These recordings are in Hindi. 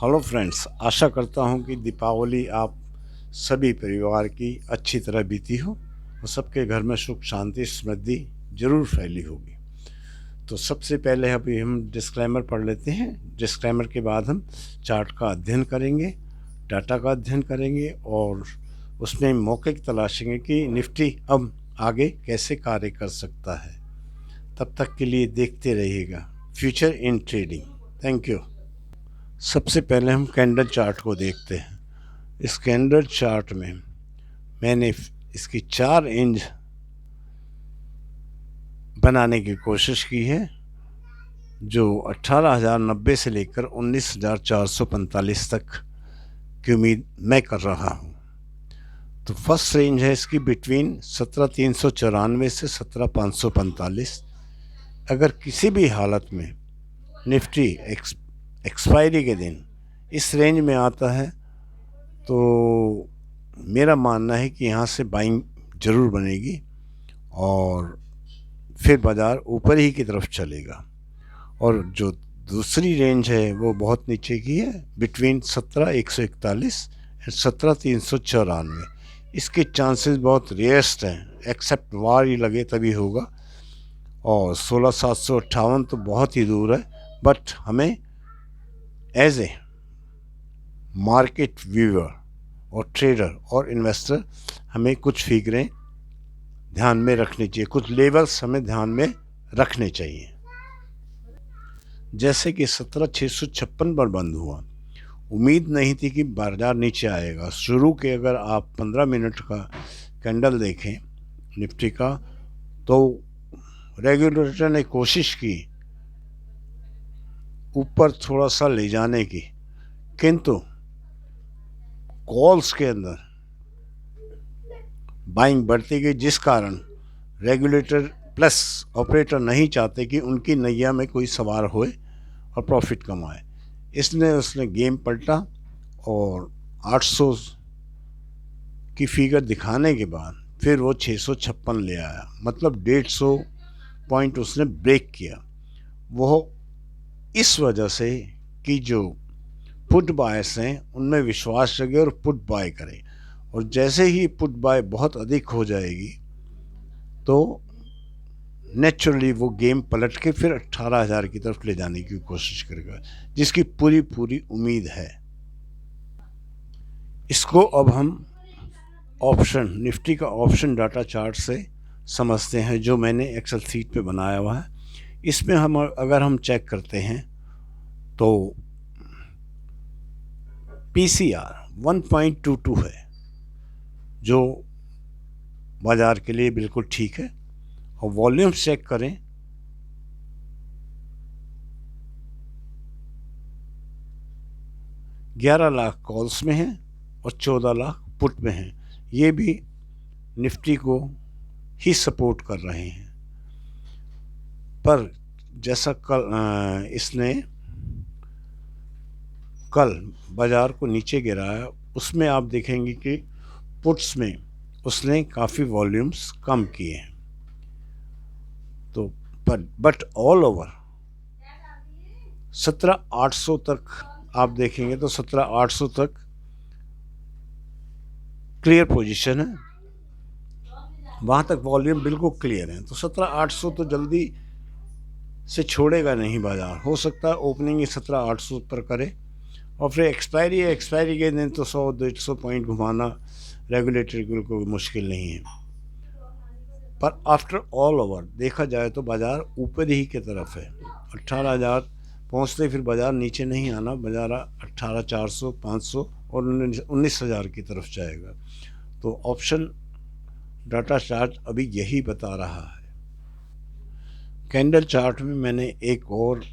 हेलो फ्रेंड्स, आशा करता हूँ कि दीपावली आप सभी परिवार की अच्छी तरह बीती हो और सबके घर में सुख शांति समृद्धि जरूर फैली होगी। तो सबसे पहले अभी हम डिस्क्लेमर पढ़ लेते हैं। डिस्क्लेमर के बाद हम चार्ट का अध्ययन करेंगे, डाटा का अध्ययन करेंगे और उसमें मौके की तलाशेंगे कि निफ्टी अब आगे कैसे कार्य कर सकता है। तब तक के लिए देखते रहिएगा future in trading. Thank you. सबसे पहले हम कैंडल चार्ट को देखते हैं। इस कैंडल चार्ट में मैंने इसकी 4 इंच बनाने की कोशिश की है, जो 18,090 से लेकर 19,445 तक की उम्मीद मैं कर रहा हूँ। तो फर्स्ट रेंज है इसकी बिटवीन 17,394 से 17,545। अगर किसी भी हालत में निफ्टी एक्सपायरी के दिन इस रेंज में आता है तो मेरा मानना है कि यहाँ से बाइंग ज़रूर बनेगी और फिर बाज़ार ऊपर ही की तरफ चलेगा। और जो दूसरी रेंज है वो बहुत नीचे की है, बिटवीन 17,141 एंड 17,394। इसके चांसेस बहुत रेयरस्ट हैं, एक्सेप्ट वार ही लगे तभी होगा। और 16,758 तो बहुत ही दूर है, बट हमें एज ए मार्केट व्यूअर और ट्रेडर और इन्वेस्टर हमें कुछ फिगरें ध्यान में रखनी चाहिए, कुछ लेवल्स हमें ध्यान में रखने चाहिए। जैसे कि 17,656 पर बंद हुआ, उम्मीद नहीं थी कि बाजार नीचे आएगा। शुरू के अगर आप 15 मिनट का कैंडल देखें निफ्टी का, तो रेगुलेटर ने कोशिश की ऊपर थोड़ा सा ले जाने की, किंतु कॉल्स के अंदर बाइंग बढ़ती गई, जिस कारण रेगुलेटर प्लस ऑपरेटर नहीं चाहते कि उनकी नैया में कोई सवार होए और प्रॉफिट कमाए। इसने उसने गेम पलटा और 800 की फिगर दिखाने के बाद फिर वो 656 ले आया, मतलब 150 पॉइंट उसने ब्रेक किया। वो इस वजह से कि जो पुट बायर्स हैं उनमें विश्वास जगे और पुट बाय करें, और जैसे ही पुट बाय बहुत अधिक हो जाएगी तो नेचुरली वो गेम पलट के फिर 18,000 की तरफ ले जाने की कोशिश करेगा, जिसकी पूरी पूरी उम्मीद है। इसको अब हम ऑप्शन निफ्टी का ऑप्शन डाटा चार्ट से समझते हैं, जो मैंने एक्सेल सीट पे बनाया हुआ है। इसमें हम अगर हम चेक करते हैं तो पीसीआर 1.22 है, जो बाज़ार के लिए बिल्कुल ठीक है। और वॉल्यूम चेक करें, ग्यारह लाख कॉल्स में है और 14 लाख पुट में है। ये भी निफ्टी को ही सपोर्ट कर रहे हैं। पर जैसा इसने कल बाज़ार को नीचे गिराया, उसमें आप देखेंगे कि पुट्स में उसने काफ़ी वॉल्यूम्स कम किए हैं। तो बट ऑल ओवर 17,800 तक आप देखेंगे तो 17,800 तक क्लियर पोजीशन है, वहाँ तक वॉल्यूम बिल्कुल क्लियर है। तो 17,800 तो जल्दी से छोड़ेगा नहीं बाज़ार। हो सकता है ओपनिंग ही 17,800 पर करे और फिर एक्सपायरी के दिन तो 100-150 पॉइंट घुमाना रेगुलेटरी को मुश्किल नहीं है। पर आफ्टर ऑल ओवर देखा जाए तो बाज़ार ऊपर ही की तरफ है। 18,000 पहुँचते फिर बाज़ार नीचे नहीं आना, बाज़ार 18,400, 500 और 19,000 की तरफ जाएगा। तो ऑप्शन डाटा चार्ट अभी यही बता रहा है। कैंडल चार्ट में मैंने एक और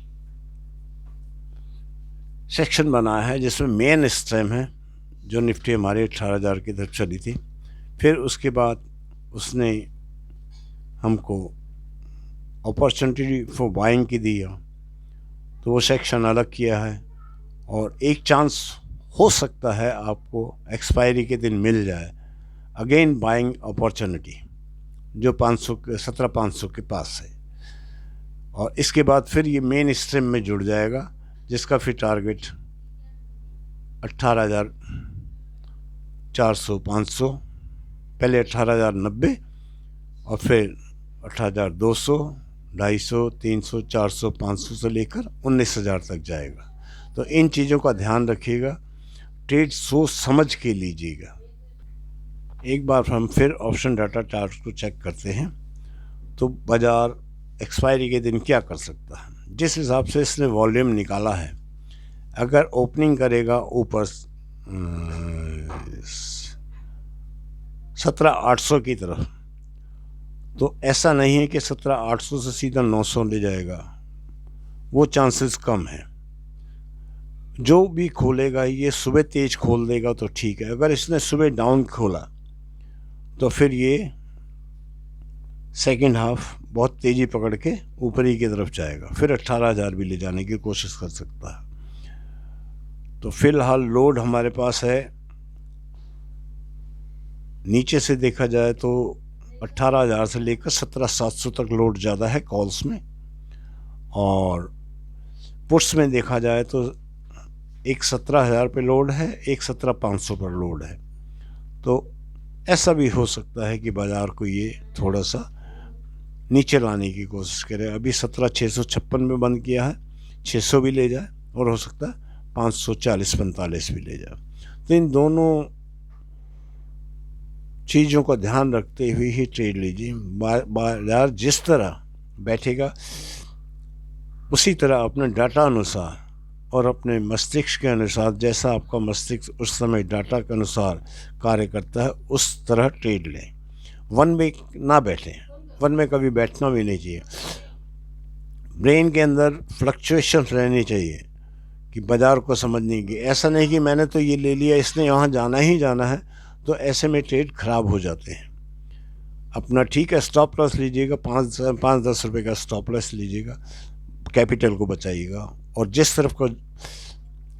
सेक्शन बनाया है जिसमें मेन स्ट्रीम है, जो निफ्टी हमारे 18,000 की तरफ चली थी। फिर उसके बाद उसने हमको अपॉर्चुनिटी फॉर बाइंग की दिया, तो वो सेक्शन अलग किया है। और एक चांस हो सकता है आपको एक्सपायरी के दिन मिल जाए अगेन बाइंग अपॉर्चुनिटी, जो 500 के 17,500 के पास है। और इसके बाद फिर ये मेन स्ट्रीम में जुड़ जाएगा, जिसका फिर टारगेट 18,400 500, पहले 18,090 और फिर 18,200 250 300 400 500 से लेकर 19,000 तक जाएगा। तो इन चीज़ों का ध्यान रखिएगा, ट्रेड सोच समझ के लीजिएगा। एक बार हम फिर ऑप्शन डाटा चार्ट को चेक करते हैं तो बाज़ार एक्सपायरी के दिन क्या कर सकता है। जिस हिसाब से इसने वॉल्यूम निकाला है, अगर ओपनिंग करेगा ऊपर 17,800 की तरफ, तो ऐसा नहीं है कि 17,800 से सीधा 900 ले जाएगा, वो चांसेस कम है। जो भी खोलेगा ये सुबह तेज खोल देगा तो ठीक है, अगर इसने सुबह डाउन खोला तो फिर ये सेकंड हाफ बहुत तेज़ी पकड़ के ऊपरी की तरफ जाएगा, फिर 18,000 भी ले जाने की कोशिश कर सकता है। तो फिलहाल लोड हमारे पास है, नीचे से देखा जाए तो 18,000 से लेकर 17,700 तक लोड ज़्यादा है कॉल्स में, और पुट्स में देखा जाए तो एक 17,000 पे लोड है, एक 17,500 पर लोड है। तो ऐसा भी हो सकता है कि बाज़ार को ये थोड़ा सा नीचे लाने की कोशिश करे। अभी 17,656 में बंद किया है, 600 भी ले जाए और हो सकता है 540-45 भी ले जाए। तो इन दोनों चीज़ों का ध्यान रखते हुए ही ट्रेड लीजिए। बाजार जिस तरह बैठेगा उसी तरह अपने डाटा अनुसार और अपने मस्तिष्क के अनुसार, जैसा आपका मस्तिष्क उस समय डाटा के अनुसार कार्य करता है उस तरह ट्रेड लें। वन में ना बैठें, वन में कभी बैठना भी नहीं चाहिए। ब्रेन के अंदर फ्लक्चुएशन रहनी चाहिए कि बाज़ार को समझने की। ऐसा नहीं कि मैंने तो ये ले लिया, इसने यहाँ जाना ही जाना है, तो ऐसे में ट्रेड खराब हो जाते हैं। अपना ठीक है स्टॉप लॉस लीजिएगा, 5-10 रुपये का स्टॉप लॉस लीजिएगा, कैपिटल को बचाइएगा, और जिस तरफ को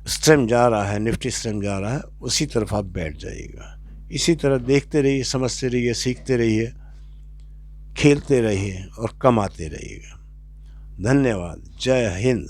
स्ट्रेम जा रहा है, निफ्टी स्ट्रेम जा रहा है, उसी तरफ आप बैठ जाइएगा। इसी तरह देखते रहिए, समझते रहिए, सीखते रहिए, खेलते रहिए और कमाते रहिएगा। धन्यवाद। जय हिंद।